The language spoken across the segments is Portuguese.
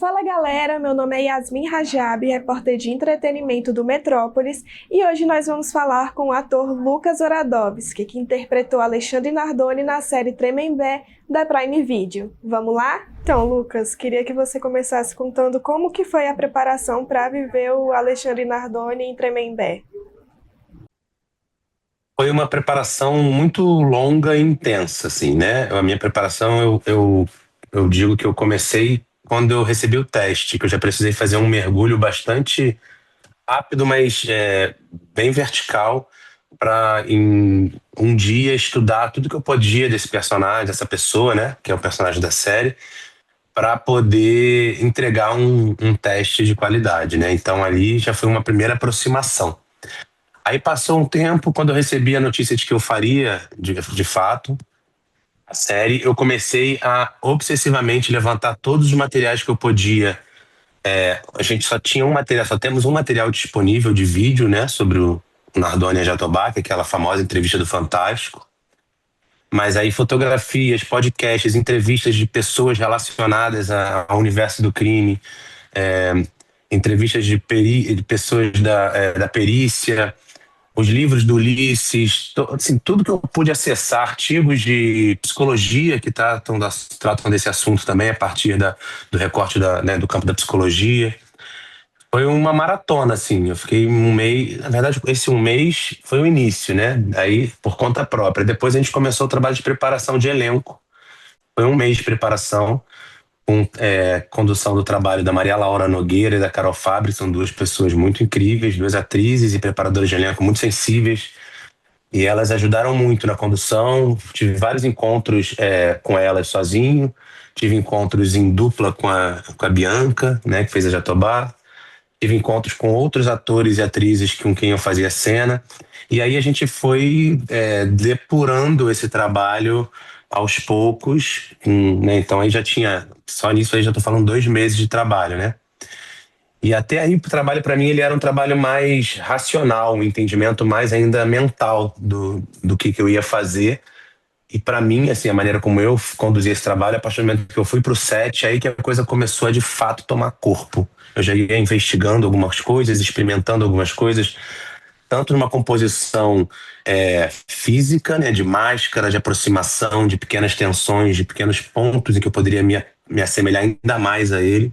Fala galera, meu nome é Yasmin Rajab, repórter de entretenimento do Metrópolis, e hoje nós vamos falar com o ator Lucas Oradovski, que interpretou Alexandre Nardoni na série Tremembé da Prime Video. Vamos lá? Então, Lucas, queria que você começasse contando como que foi a preparação para viver o Alexandre Nardoni em Tremembé. Foi uma preparação muito longa e intensa, assim, né? A minha preparação, eu digo que eu comecei quando eu recebi o teste, que eu já precisei fazer um mergulho bastante rápido, mas bem vertical, para em um dia estudar tudo que eu podia desse personagem, dessa pessoa, né? Que é o personagem da série, para poder entregar um teste de qualidade, né? Então ali já foi uma primeira aproximação. Aí passou um tempo, quando eu recebi a notícia de que eu faria, de fato, a série, eu comecei a obsessivamente levantar todos os materiais que eu podia. A gente só tinha um material, só temos um material disponível de vídeo, né, sobre o Nardoni e a Jatobá, que é aquela famosa entrevista do Fantástico. Mas aí fotografias, podcasts, entrevistas de pessoas relacionadas ao universo do crime, é, entrevistas de pessoas da perícia, os livros do Ulisses, assim, tudo que eu pude acessar, artigos de psicologia que tratam desse assunto também a partir do recorte né, do campo da psicologia. Foi uma maratona, assim. Eu fiquei um mês. Na verdade, esse um mês foi o início, né? Aí, por conta própria. Depois a gente começou o trabalho de preparação de elenco. Foi um mês de preparação, com condução do trabalho da Maria Laura Nogueira e da Carol Fabri. São duas pessoas muito incríveis, duas atrizes e preparadoras de elenco muito sensíveis. E elas ajudaram muito na condução. Tive vários encontros com elas sozinho. Tive encontros em dupla com a Bianca, né, que fez a Jatobá. Tive encontros com outros atores e atrizes com quem eu fazia cena. E aí a gente foi depurando esse trabalho aos poucos, né? Então aí já tinha, só nisso aí já tô falando 2 meses de trabalho, né? E até aí o trabalho para mim ele era um trabalho mais racional, um entendimento mais ainda mental do que eu ia fazer. E para mim, assim, a maneira como eu conduzi esse trabalho, a partir do momento que eu fui pro set, aí que a coisa começou a de fato tomar corpo. Eu já ia investigando algumas coisas, experimentando algumas coisas, tanto numa composição física, né, de máscara, de aproximação, de pequenas tensões, de pequenos pontos em que eu poderia me assemelhar ainda mais a ele,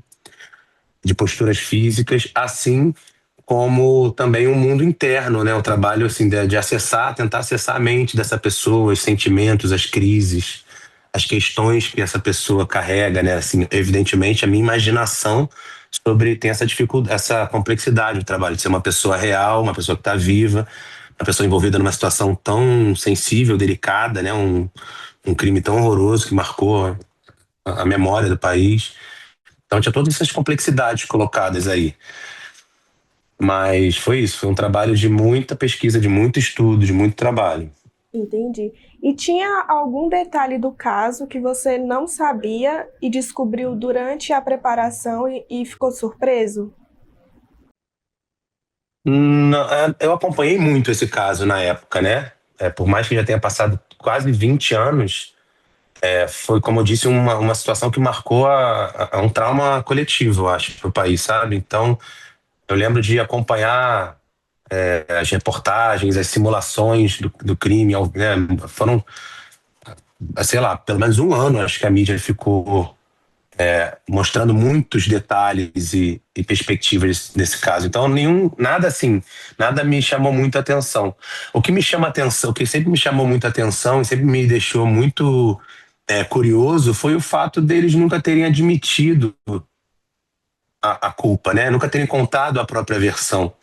de posturas físicas, assim como também um mundo interno, né? O trabalho assim de acessar, tentar acessar a mente dessa pessoa, os sentimentos, as crises, as questões que essa pessoa carrega, né? Assim, evidentemente a minha imaginação sobre tem essa dificuldade, essa complexidade do trabalho de ser uma pessoa real, uma pessoa que está viva, uma pessoa envolvida numa situação tão sensível, delicada, né? Um crime tão horroroso que marcou a memória do país. Então tinha todas essas complexidades colocadas aí. Mas foi isso, foi um trabalho de muita pesquisa, de muito estudo, de muito trabalho. Entendi. E tinha algum detalhe do caso que você não sabia e descobriu durante a preparação e ficou surpreso? Eu acompanhei muito esse caso na época, né? Por mais que já tenha passado quase 20 anos, foi, como eu disse, uma situação que marcou a um trauma coletivo, eu acho, para o país, sabe? Então, eu lembro de acompanhar as reportagens, as simulações do crime, né? Foram, sei lá, pelo menos um ano, acho que a mídia ficou mostrando muitos detalhes e perspectivas desse caso. Então, nada assim, nada me chamou muito atenção. O que me chama atenção, o que sempre me chamou muita atenção e sempre me deixou muito curioso foi o fato deles nunca terem admitido a culpa, né? Nunca terem contado a própria versão.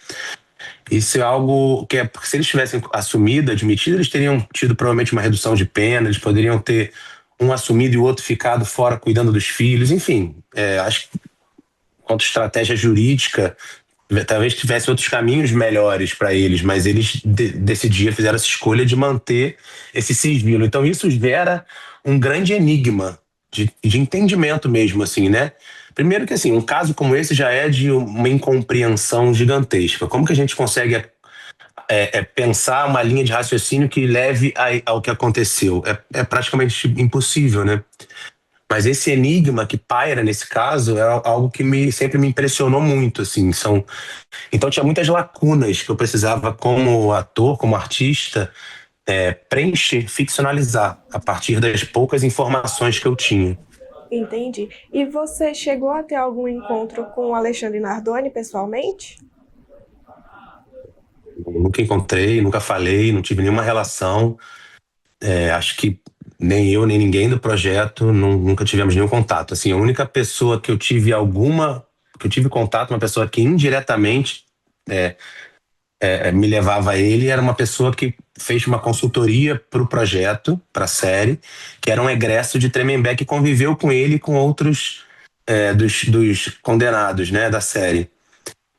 Isso é algo que porque se eles tivessem assumido, admitido, eles teriam tido provavelmente uma redução de pena, eles poderiam ter um assumido e o outro ficado fora cuidando dos filhos, enfim, acho que quanto estratégia jurídica, talvez tivesse outros caminhos melhores para eles, mas eles decidiram, fizeram essa escolha de manter esse sigilo. Então isso gera um grande enigma de entendimento mesmo, assim, né? Primeiro que assim, um caso como esse já é de uma incompreensão gigantesca. Como que a gente consegue pensar uma linha de raciocínio que leve ao que aconteceu? É praticamente impossível, né? Mas esse enigma que paira nesse caso é algo que sempre me impressionou muito, assim. Então tinha muitas lacunas que eu precisava, como ator, como artista, preencher, ficcionalizar a partir das poucas informações que eu tinha. Entendi. E você chegou a ter algum encontro com o Alexandre Nardoni pessoalmente? Nunca encontrei, nunca falei, não tive nenhuma relação. Acho que nem eu, nem ninguém do projeto nunca tivemos nenhum contato. Assim, a única pessoa que eu tive contato, uma pessoa que indiretamente me levava a ele, era uma pessoa que fez uma consultoria para o projeto, para a série, que era um egresso de Tremembé que conviveu com ele e com outros dos condenados, né, da série.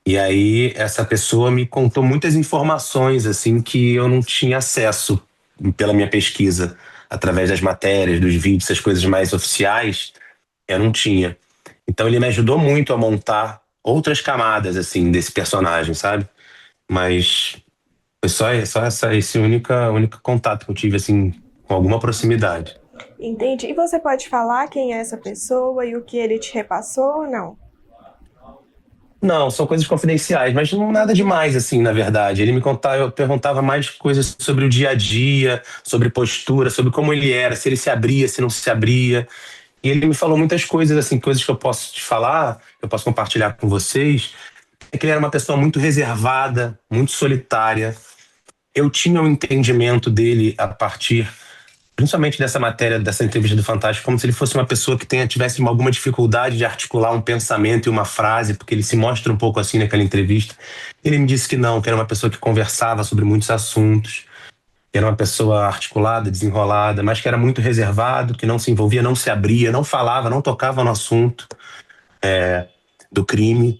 E aí essa pessoa me contou muitas informações assim que eu não tinha acesso pela minha pesquisa, através das matérias, dos vídeos, essas coisas mais oficiais, eu não tinha. Então ele me ajudou muito a montar outras camadas assim desse personagem, sabe? Mas foi só esse único contato que eu tive assim com alguma proximidade. Entendi. E você pode falar quem é essa pessoa e o que ele te repassou ou não? Não, são coisas confidenciais, mas não nada demais, assim, na verdade. Eu perguntava mais coisas sobre o dia a dia, sobre postura, sobre como ele era, se ele se abria, se não se abria. E ele me falou muitas coisas, assim, coisas que eu posso te falar, que eu posso compartilhar com vocês. É que ele era uma pessoa muito reservada, muito solitária. Eu tinha um entendimento dele a partir principalmente dessa matéria, dessa entrevista do Fantástico, como se ele fosse uma pessoa que tivesse alguma dificuldade de articular um pensamento e uma frase, porque ele se mostra um pouco assim naquela entrevista. Ele me disse que não, que era uma pessoa que conversava sobre muitos assuntos, que era uma pessoa articulada, desenrolada, mas que era muito reservado, que não se envolvia, não se abria, não falava, não tocava no assunto do crime.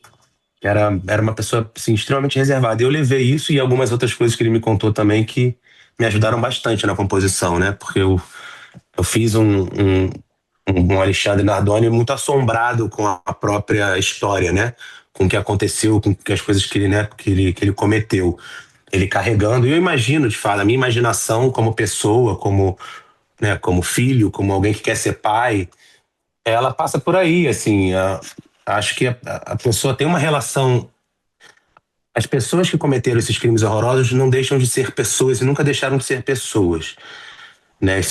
Era uma pessoa assim, extremamente reservada. Eu levei isso e algumas outras coisas que ele me contou também que me ajudaram bastante na composição, né? Porque eu fiz um Alexandre Nardoni muito assombrado com a própria história, né? Com o que aconteceu, com as coisas que ele, né, que ele cometeu. Ele carregando, e eu imagino, de fato, a minha imaginação como pessoa, como filho, como alguém que quer ser pai, ela passa por aí, assim. Acho que a pessoa tem uma relação. As pessoas que cometeram esses crimes horrorosos não deixam de ser pessoas e nunca deixaram de ser pessoas, né?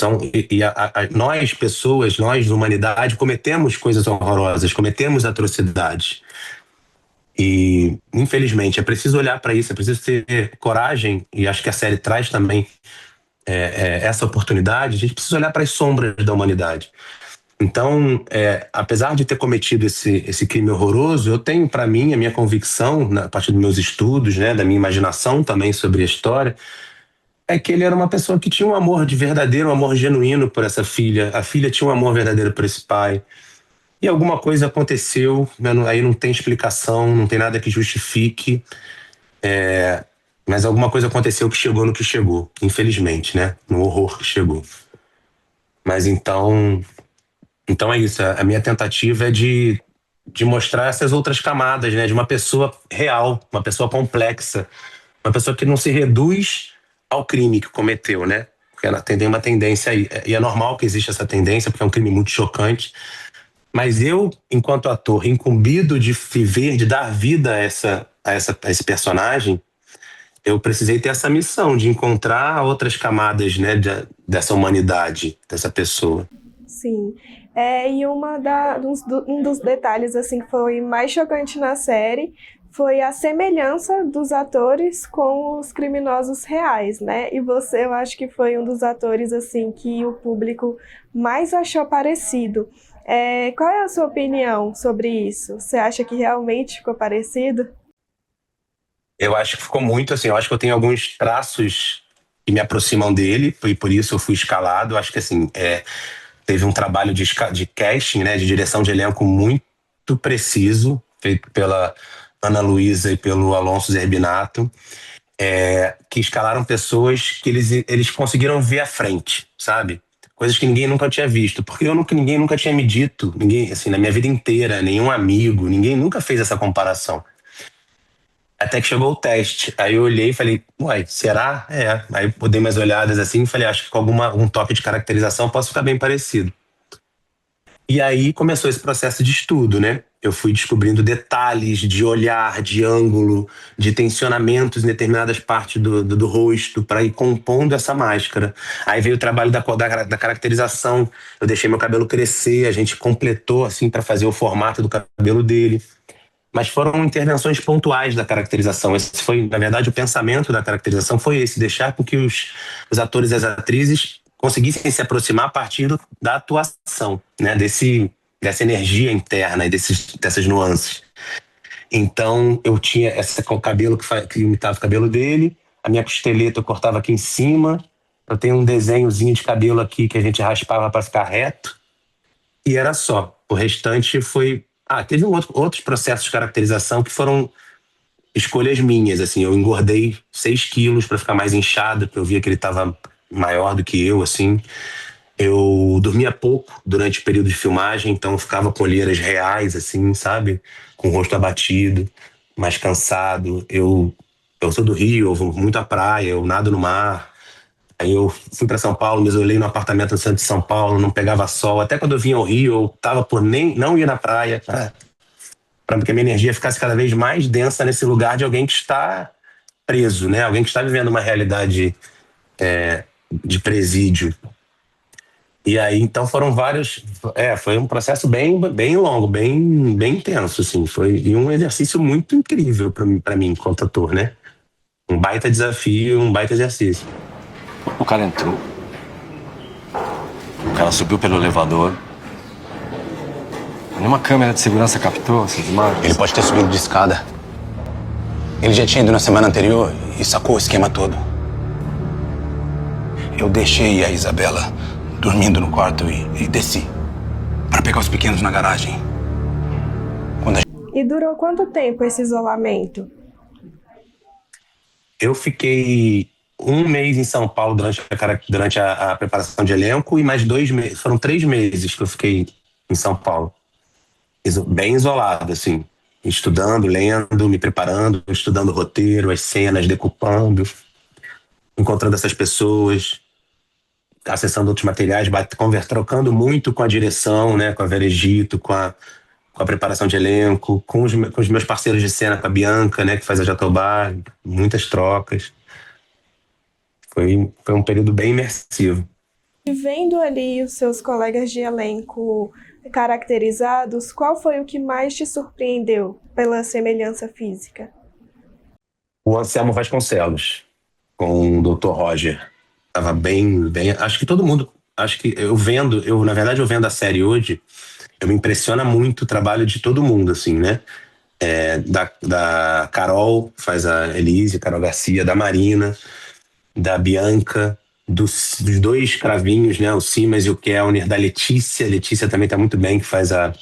Nós, pessoas, nós, humanidade, cometemos coisas horrorosas, cometemos atrocidades. E, infelizmente, é preciso olhar para isso, é preciso ter coragem, e acho que a série traz também essa oportunidade. A gente precisa olhar para as sombras da humanidade. Então, apesar de ter cometido esse crime horroroso, eu tenho para mim a minha convicção, a partir dos meus estudos, né, da minha imaginação também sobre a história, é que ele era uma pessoa que tinha um amor de verdadeiro, um amor genuíno por essa filha. A filha tinha um amor verdadeiro por esse pai. E alguma coisa aconteceu, né, aí não tem explicação, não tem nada que justifique, mas alguma coisa aconteceu que chegou no que chegou, infelizmente, né? No horror que chegou. Mas então é isso. A minha tentativa é de mostrar essas outras camadas, né? De uma pessoa real, uma pessoa complexa, uma pessoa que não se reduz ao crime que cometeu, né? Porque ela tem uma tendência aí. E é normal que exista essa tendência, porque é um crime muito chocante. Mas eu, enquanto ator, incumbido de viver, de dar vida a esse personagem, eu precisei ter essa missão de encontrar outras camadas, né, dessa humanidade, dessa pessoa. Sim. E um dos detalhes assim que foi mais chocante na série foi a semelhança dos atores com os criminosos reais, né? E você, eu acho que foi um dos atores assim que o público mais achou parecido. Qual é a sua opinião sobre isso? Você acha que realmente ficou parecido? Eu acho que ficou muito assim, eu acho que eu tenho alguns traços que me aproximam dele, e por isso eu fui escalado. Eu acho que assim, teve um trabalho de casting, né, de direção de elenco muito preciso, feito pela Ana Luísa e pelo Alonso Zerbinato, que escalaram pessoas que eles conseguiram ver à frente, sabe? Coisas que ninguém nunca tinha visto, porque ninguém nunca tinha me dito, ninguém, assim, na minha vida inteira, nenhum amigo, ninguém nunca fez essa comparação. Até que chegou o teste. Aí eu olhei e falei, uai, será? Aí eu dei umas olhadas assim e falei, acho que com um toque de caracterização posso ficar bem parecido. E aí começou esse processo de estudo, né? Eu fui descobrindo detalhes de olhar, de ângulo, de tensionamentos em determinadas partes do rosto para ir compondo essa máscara. Aí veio o trabalho da caracterização. Eu deixei meu cabelo crescer, a gente completou assim para fazer o formato do cabelo dele. Mas foram intervenções pontuais da caracterização. Esse foi, na verdade, o pensamento da caracterização foi esse, deixar com que os atores e as atrizes conseguissem se aproximar a partir da atuação, né? Dessa energia interna e dessas nuances. Então, eu tinha com o cabelo que imitava o cabelo dele, a minha costeleta eu cortava aqui em cima, eu tenho um desenhozinho de cabelo aqui que a gente raspava para ficar reto, e era só. O restante foi. Teve outros processos de caracterização que foram escolhas minhas. Assim, eu engordei 6 quilos para ficar mais inchado, porque eu via que ele estava maior do que eu, assim. Eu dormia pouco durante o período de filmagem, então eu ficava com olheiras reais, assim, sabe? Com o rosto abatido, mais cansado. Eu sou do Rio, eu vou muito à praia, eu nado no mar. Aí eu fui para São Paulo, me isolei no apartamento no centro de São Paulo, não pegava sol. Até quando eu vinha ao Rio, eu tava por nem não ir na praia, para que a minha energia ficasse cada vez mais densa nesse lugar de alguém que está preso, né? Alguém que está vivendo uma realidade de presídio. E aí, então, foram vários. Foi um processo bem longo, bem intenso, assim. E um exercício muito incrível para mim, enquanto ator, né? Um baita desafio, um baita exercício. O cara entrou. O cara subiu pelo elevador. Nenhuma câmera de segurança captou essas imagens. Ele pode ter subido de escada. Ele já tinha ido na semana anterior e sacou o esquema todo. Eu deixei a Isabela dormindo no quarto e desci para pegar os pequenos na garagem. E durou quanto tempo esse isolamento? Eu fiquei 1 mês em São Paulo durante a preparação de elenco e mais 2 meses. Foram 3 meses que eu fiquei em São Paulo. Bem isolado, assim. Estudando, lendo, me preparando, estudando o roteiro, as cenas, decupando, encontrando essas pessoas, acessando outros materiais, trocando muito com a direção, né, com a Vera Egito, com a preparação de elenco, com os meus parceiros de cena, com a Bianca, né, que faz a Jatobá, muitas trocas. Foi um período bem imersivo. E vendo ali os seus colegas de elenco caracterizados, qual foi o que mais te surpreendeu pela semelhança física? O Anselmo Vasconcelos, com o Dr. Roger. Tava bem. Acho que todo mundo. Acho que na verdade, eu vendo a série hoje, eu me impressiona muito o trabalho de todo mundo, assim, né? Da Carol, que faz a Elise, Carol Garcia, da Marina, da Bianca, dos 2 cravinhos, né? O Simas e o Kellner, da Letícia. A Letícia também tá muito bem, que faz a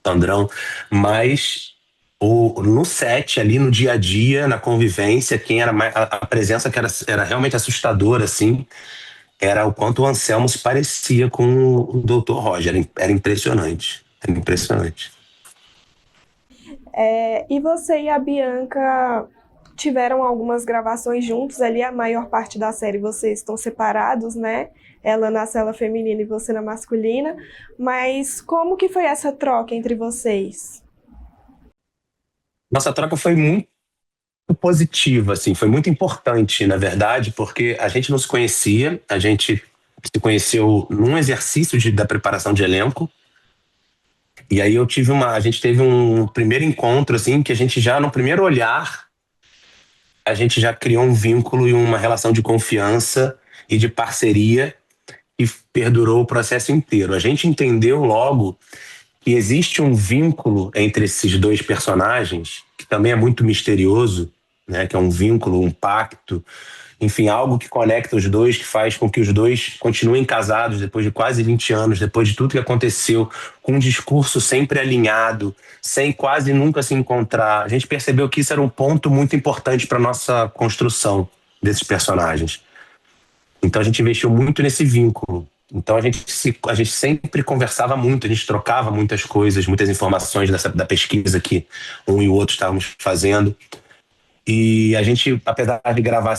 Sandrão. Mas no set, ali no dia a dia, na convivência, quem era mais, a presença que era realmente assustadora, assim, era o quanto o Anselmo se parecia com o Dr. Roger. Era impressionante. Era impressionante. E você e a Bianca tiveram algumas gravações juntos ali, a maior parte da série vocês estão separados, né? Ela na cela feminina e você na masculina. Mas como que foi essa troca entre vocês? Nossa troca foi muito positiva, assim, foi muito importante, na verdade, porque a gente não se conhecia, a gente se conheceu num exercício da preparação de elenco, e aí a gente teve um primeiro encontro, assim, que a gente já, no primeiro olhar, a gente já criou um vínculo e uma relação de confiança e de parceria e perdurou o processo inteiro. A gente entendeu logo que existe um vínculo entre esses 2 personagens, que também é muito misterioso, né? Que é um vínculo, um pacto, enfim, algo que conecta os 2, que faz com que os 2 continuem casados depois de quase 20 anos, depois de tudo que aconteceu, com um discurso sempre alinhado, sem quase nunca se encontrar. A gente percebeu que isso era um ponto muito importante para nossa construção desses personagens. Então a gente investiu muito nesse vínculo. Então a gente sempre conversava muito, a gente trocava muitas coisas, muitas informações da pesquisa que um e o outro estávamos fazendo. E a gente, apesar de gravar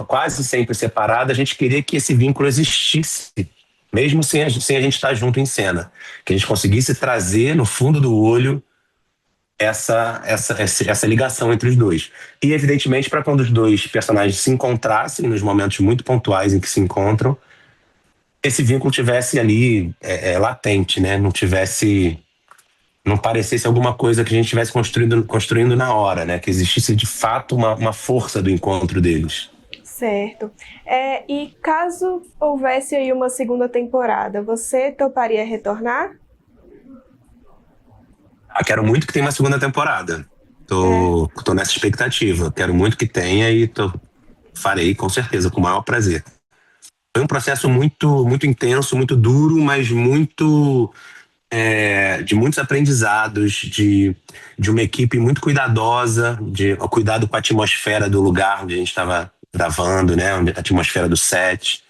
quase sempre separado, a gente queria que esse vínculo existisse mesmo sem a gente estar junto em cena. Que a gente conseguisse trazer no fundo do olho essa ligação entre os dois. E, evidentemente, para quando os dois personagens se encontrassem, nos momentos muito pontuais em que se encontram, esse vínculo tivesse ali latente, né? Não parecesse alguma coisa que a gente estivesse construindo na hora, né? Que existisse, de fato, uma força do encontro deles. Certo. E caso houvesse aí uma segunda temporada, você toparia retornar? Quero muito que tenha uma segunda temporada. Tô nessa expectativa. Quero muito que tenha e farei, com certeza, com o maior prazer. Foi um processo muito, muito intenso, muito duro, mas de muitos aprendizados, de uma equipe muito cuidadosa, de cuidado com a atmosfera do lugar onde a gente estava gravando, né? A atmosfera do set.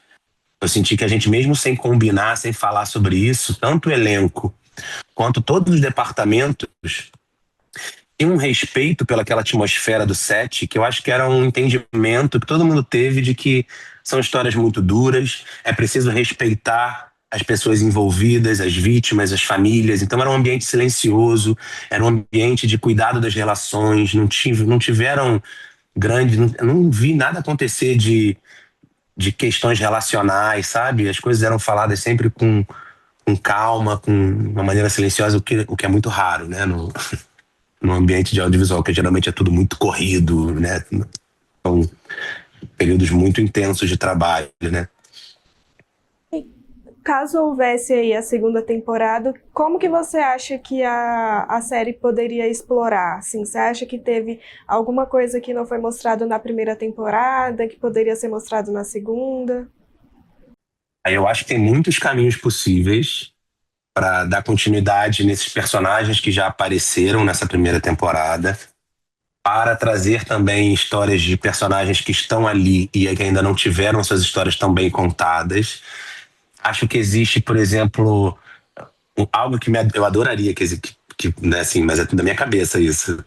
Eu senti que a gente, mesmo sem combinar, sem falar sobre isso, tanto o elenco quanto todos os departamentos, tinha um respeito pelaquela atmosfera do set, que eu acho que era um entendimento que todo mundo teve de que são histórias muito duras, é preciso respeitar as pessoas envolvidas, as vítimas, as famílias. Então era um ambiente silencioso, era um ambiente de cuidado das relações, não tiveram grandes... Não vi nada acontecer de questões relacionais, sabe? As coisas eram faladas sempre com calma, com uma maneira silenciosa, o que é muito raro, né? No ambiente de audiovisual, que geralmente é tudo muito corrido, né? São períodos muito intensos de trabalho, né? Caso houvesse aí a segunda temporada, como que você acha que a série poderia explorar? Assim, você acha que teve alguma coisa que não foi mostrado na primeira temporada, que poderia ser mostrado na segunda? Aí eu acho que tem muitos caminhos possíveis para dar continuidade nesses personagens que já apareceram nessa primeira temporada, para trazer também histórias de personagens que estão ali e que ainda não tiveram suas histórias tão bem contadas. Acho que existe, por exemplo, algo que eu adoraria que né, assim, mas é tudo da minha cabeça isso,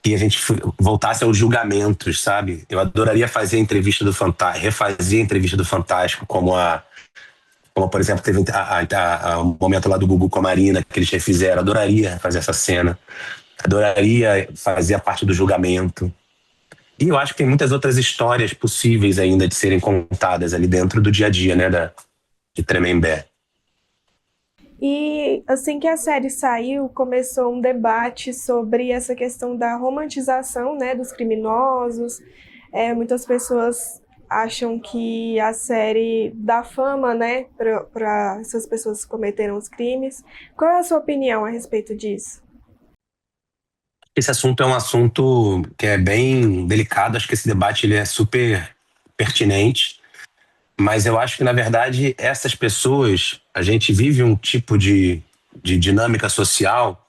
que a gente voltasse aos julgamentos, sabe? Eu adoraria fazer a entrevista do Fantástico, refazer a entrevista do Fantástico, como por exemplo, teve o momento lá do Gugu com a Marina, que eles refizeram. Adoraria fazer essa cena. Adoraria fazer a parte do julgamento. E eu acho que tem muitas outras histórias possíveis ainda de serem contadas ali dentro do dia a dia, né, de Tremembé. E assim que a série saiu, começou um debate sobre essa questão da romantização, né, dos criminosos. Muitas pessoas acham que a série dá fama, né, para essas pessoas que cometeram os crimes. Qual é a sua opinião a respeito disso? Esse assunto é um assunto que é bem delicado. Acho que esse debate ele é super pertinente. Mas eu acho que, na verdade, essas pessoas, a gente vive um tipo de dinâmica social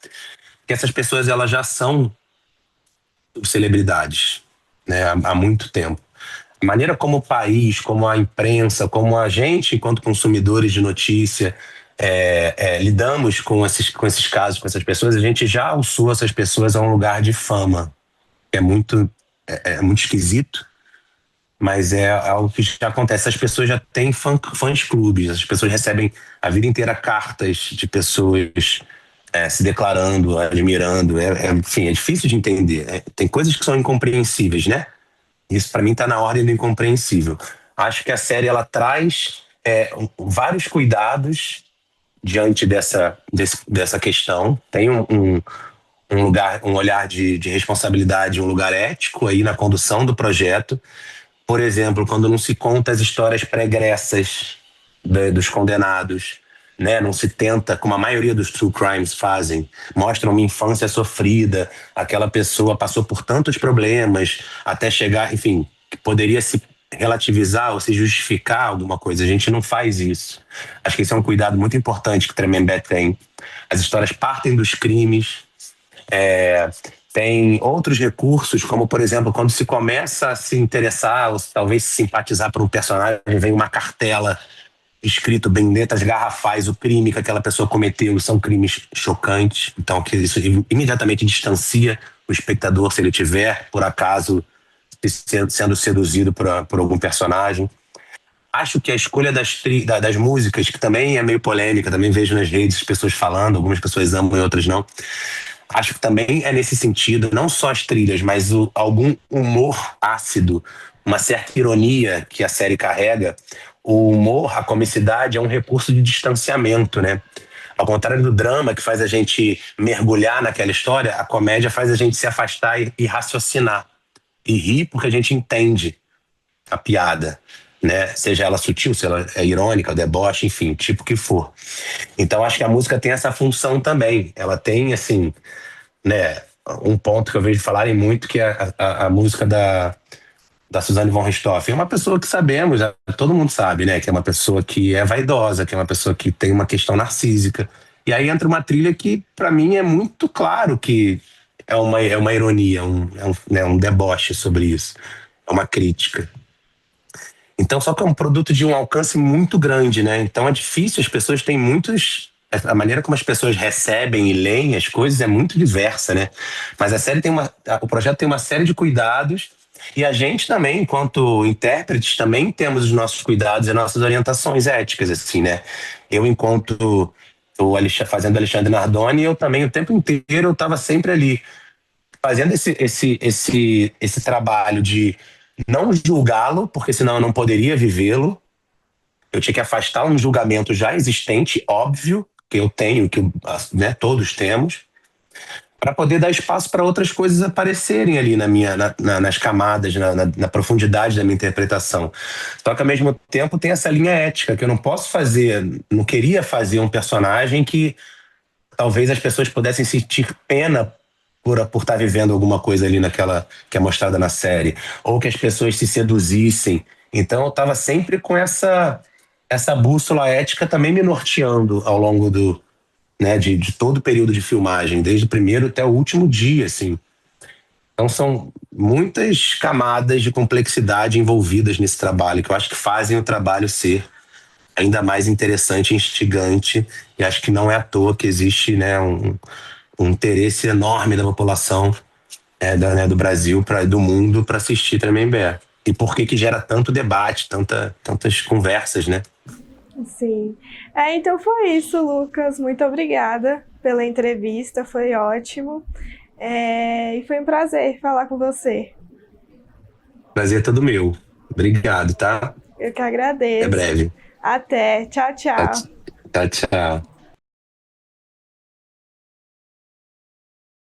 que essas pessoas elas já são celebridades, né, há muito tempo. A maneira como o país, como a imprensa, como a gente, enquanto consumidores de notícia, lidamos com esses casos, com essas pessoas, a gente já alçou essas pessoas a um lugar de fama. É muito esquisito, mas é algo que já acontece. As pessoas já têm fãs clubes, as pessoas recebem a vida inteira cartas de pessoas se declarando, admirando. Enfim, é difícil de entender. Tem coisas que são incompreensíveis, né? Isso para mim está na ordem do incompreensível. Acho que a série ela traz vários cuidados diante dessa questão. Tem um olhar de responsabilidade, um lugar ético aí na condução do projeto. Por exemplo, quando não se conta as histórias pregressas dos condenados, né? Não se tenta, como a maioria dos true crimes fazem, mostram uma infância sofrida, aquela pessoa passou por tantos problemas até chegar, enfim, que poderia se relativizar ou se justificar alguma coisa. A gente não faz isso. Acho que esse é um cuidado muito importante que Tremembé tem. As histórias partem dos crimes. Tem outros recursos, como, por exemplo, quando se começa a se interessar ou talvez se simpatizar por um personagem, vem uma cartela escrito bem letras garrafais, o crime que aquela pessoa cometeu são crimes chocantes. Então, que isso imediatamente distancia o espectador se ele tiver, por acaso, sendo seduzido por algum personagem. Acho que a escolha das músicas, que também é meio polêmica, também vejo nas redes as pessoas falando, algumas pessoas amam e outras não. Acho que também é nesse sentido, não só as trilhas, mas algum humor ácido, uma certa ironia que a série carrega. O humor, a comicidade é um recurso de distanciamento, né? Ao contrário do drama, que faz a gente mergulhar naquela história, a comédia faz a gente se afastar e raciocinar. E rir porque a gente entende a piada, né? Seja ela sutil, se ela é irônica, deboche, enfim, tipo que for. Então acho que a música tem essa função também. Ela tem, assim, né, um ponto que eu vejo falarem muito, que é a música da Suzanne von Richthofen. É uma pessoa que sabemos, todo mundo sabe, né, que é uma pessoa que é vaidosa, que é uma pessoa que tem uma questão narcísica. E aí entra uma trilha que, para mim, é muito claro que é uma ironia, né, um deboche sobre isso. É uma crítica. Então, só que é um produto de um alcance muito grande, né? Então é difícil, as pessoas têm muitos... A maneira como as pessoas recebem e leem as coisas é muito diversa, né? Mas a série o projeto tem uma série de cuidados, e a gente também, enquanto intérpretes, também temos os nossos cuidados e nossas orientações éticas, assim, né? Eu, enquanto fazendo Alexandre Nardoni, eu também, o tempo inteiro, eu estava sempre ali, fazendo esse trabalho de não julgá-lo, porque senão eu não poderia vivê-lo. Eu tinha que afastar um julgamento já existente, óbvio, que eu tenho, que né, todos temos, para poder dar espaço para outras coisas aparecerem ali nas camadas, na profundidade da minha interpretação. Só que, ao mesmo tempo, tem essa linha ética, que eu não posso fazer, não queria fazer um personagem que talvez as pessoas pudessem sentir pena por estar vivendo alguma coisa ali naquela que é mostrada na série, ou que as pessoas se seduzissem. Então eu estava sempre com essa bússola ética também me norteando ao longo né, de todo o período de filmagem, desde o primeiro até o último dia, assim. Então são muitas camadas de complexidade envolvidas nesse trabalho, que eu acho que fazem o trabalho ser ainda mais interessante, instigante, e acho que não é à toa que existe, né, um interesse enorme da população né, do Brasil, do mundo, para assistir Tremembé. E por que gera tanto debate, tantas conversas, né? Sim. Então foi isso, Lucas. Muito obrigada pela entrevista, foi ótimo. E foi um prazer falar com você. Prazer é todo meu. Obrigado, tá? Eu que agradeço. Até breve. Até. Tchau, tchau. Tchau, tchau.